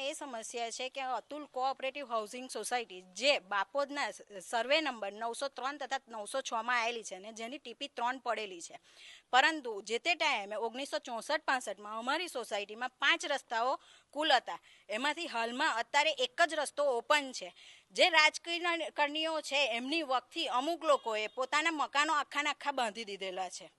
એ સમસ્યા છે કે અતુલ કોઓપરેટિવ હાઉસિંગ સોસાયટી જે બાપોદના સર્વે નંબર 903 તથા 906માં આવેલી છે ને જેની ટીપી 3 પડેલી છે, પરંતુ જે તે ટાઈમે 1964-65માં અમારી સોસાયટીમાં 5 રસ્તાઓ કુલ હતા, એમાંથી હાલમાં અત્યારે એક જ રસ્તો ઓપન છે. જે રાજકારણીઓ છે એમની વખતથી અમુક લોકોએ પોતાના મકાનો આખા બાંધી દીધેલા છે,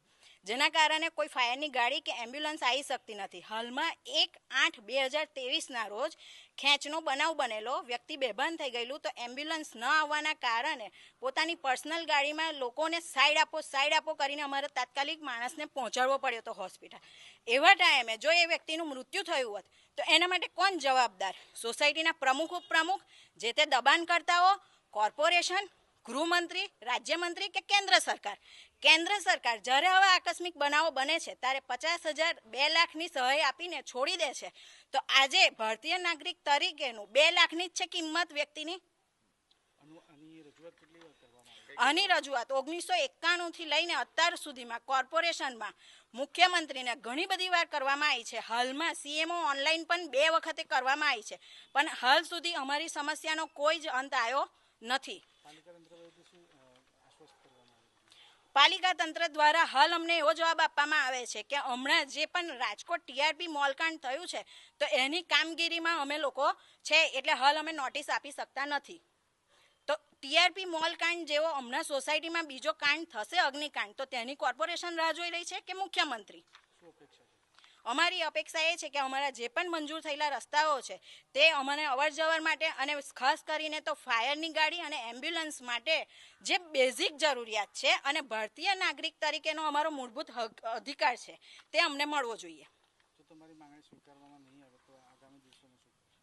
જેના કારણે કોઈ ફાયરની ગાડી કે એમ્બ્યુલન્સ આવી શકતી નથી. હાલમાં 1/8/2023ના રોજ ખેંચનો બનાવ બનેલો, વ્યક્તિ બેભાન થઈ ગયેલું, તો એમ્બ્યુલન્સ ન આવવાના કારણે પોતાની પર્સનલ ગાડીમાં લોકોને સાઈડ આપો કરીને અમારે તાત્કાલિક માણસને પહોંચાડવો પડ્યો હતો હોસ્પિટલ. એવા ટાઈમે જો એ વ્યક્તિનું મૃત્યુ થયું હોત તો એના માટે કોણ જવાબદાર? સોસાયટીના પ્રમુખ ઉપપ્રમુખ, જે તે દબાણકર્તાઓ, કોર્પોરેશન, ગૃહમંત્રી, રાજ્યમંત્રી કે કેન્દ્ર સરકાર? કેન્દ્ર સરકાર જ્યારે હવે આકસ્મિક બનાવો બને છે ત્યારે 50,000 2 લાખની સહાય આપીને છોડી દે છે, તો આજે ભારતીય નાગરિક તરીકેનું 2 લાખની જ છે કિંમત વ્યક્તિની. આની રજૂઆત 1991થી લઈને અત્યાર સુધીમાં કોર્પોરેશનમાં મુખ્યમંત્રીને ઘણી બધી વાર કરવામાં આવી છે. હાલમાં સીએમઓ ઓનલાઈન પણ 2 વખતે કરવામાં આવી છે, પણ હાલ સુધી અમારી સમસ્યાનો કોઈ જ અંત આવ્યો નથી. પાલિકા તંત્ર દ્વારા હાલ અમને એવો જવાબ આપવામાં આવે છે કે હમણાં જે પણ રાજકોટ ટીઆરપી મોલકાંડ થયું છે તો એની કામગીરીમાં અમે લોકો છે, એટલે હાલ અમે નોટિસ આપી શકતા નથી. તો ટીઆરપી મોલકાંડ જેવો હમણાં સોસાયટીમાં બીજો કાંડ થશે, અગ્નિકાંડ, તો તેની કોર્પોરેશન રાહ જોઈ રહી છે કે મુખ્યમંત્રી? અમારી અપેક્ષા એ છે કે અમારા જે પણ મંજૂર થયેલા રસ્તાઓ છે તે અમને અવર જવર માટે અને ખાસ કરીને તો ફાયરની ગાડી અને એમ્બ્યુલન્સ માટે જે બેઝિક જરૂરિયાત છે અને ભારતીય નાગરિક તરીકેનો અમારો મૂળભૂત અધિકાર છે તે અમને મળવો જોઈએ.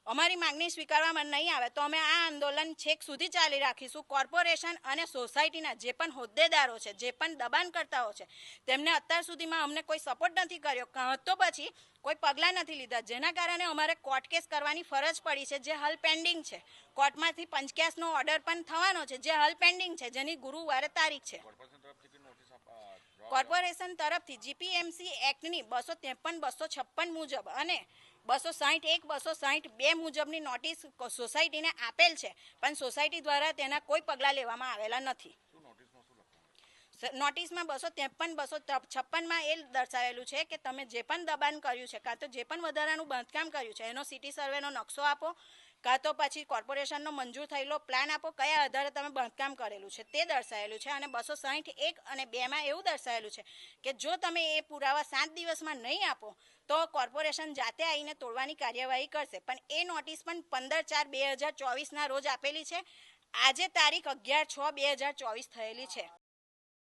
અમારી માંગણી સ્વીકારવામાં નહીં આવે તો અમે આ આંદોલન છેક સુધી ચાલી રાખીશું. કોર્પોરેશન અને સોસાયટીના જે પણ હોદ્દેદારો છે, જે પણ દબાણકર્તાઓ છે, તેમને અત્યાર સુધીમાં અમને કોઈ સપોર્ટ નથી કર્યો, કાં તો પછી કોઈ પગલાં નથી લીધા, જેના કારણે અમારે કોર્ટ કેસ કરવાની ફરજ પડી છે, જે હાલ પેન્ડિંગ છે. કોર્ટમાંથી પંચકેસનો ઓર્ડર પણ થવાનો છે, જે હાલ પેન્ડિંગ છે, જેની ગુરુવારે તારીખ છે. કોર્પોરેશન તરફથી જીપીએમસી એક્ટની 253-256 મુજબ અને 260(1) 260(2) મુજબની નોટિસ સોસાયટીને આપેલ છે, પણ સોસાયટી દ્વારા તેના કોઈ પગલાં લેવામાં આવેલા નથી. નોટિસમાં 253-256માં એ દર્શાવેલું છે કે તમે જે પણ દબાણ કર્યું છે, કાં તો જે પણ વધારાનું બાંધકામ કર્યું છે એનો સિટી સર્વેનો નકશો આપો, કાં તો પછી કોર્પોરેશનનો મંજૂર થયેલો પ્લાન આપો, કયા આધારે તમે બાંધકામ કરેલું છે તે દર્શાવેલું છે. અને 260(1) અને 2માં એવું દર્શાવેલું છે કે જો તમે એ પુરાવા 7 દિવસમાં નહીં આપો તો કોર્પોરેશન જાતે આવીને તોડવાની કાર્યવાહી કરશે. પણ એ નોટિસ પણ 15/4/2024ના રોજ આપેલી છે. આજે તારીખ 11/6/2024 થયેલી છે.